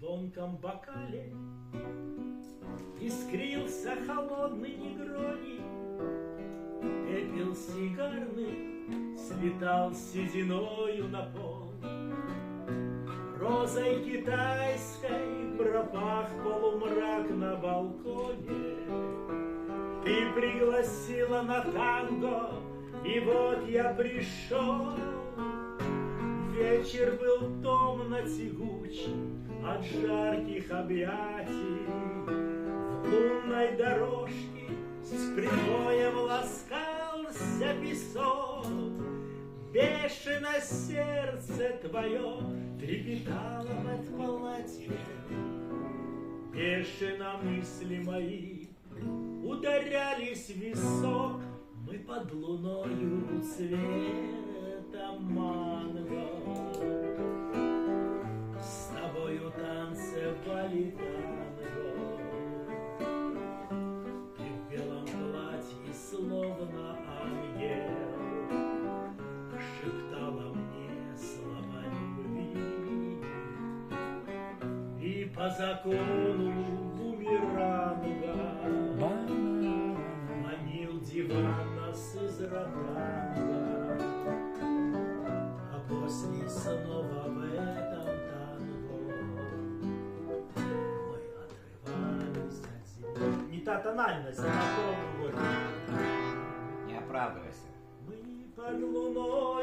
звонком бокале искрился холодный негроний, пепел сигарный слетал сединою на пол. Розой китайской пропах полумрак на балконе. Ты пригласила на танго, и вот я пришел. Вечер был томно-тягучий от жарких объятий. В лунной дорожке с прибоем ласкался песок. Бешено сердце твое трепетало под платьем. Бешено мысли мои ударялись в висок. Мы под луною цвета манго с тобою танцевали танго. Ты в белом платье, словно ангел, шептала мне слова любви. И по закону бумеранга манил диван нас из ротанга. А после снова в этом танго мы отрывались от земли. Не та тональность, а на том. Не оправдывайся. Мы под луной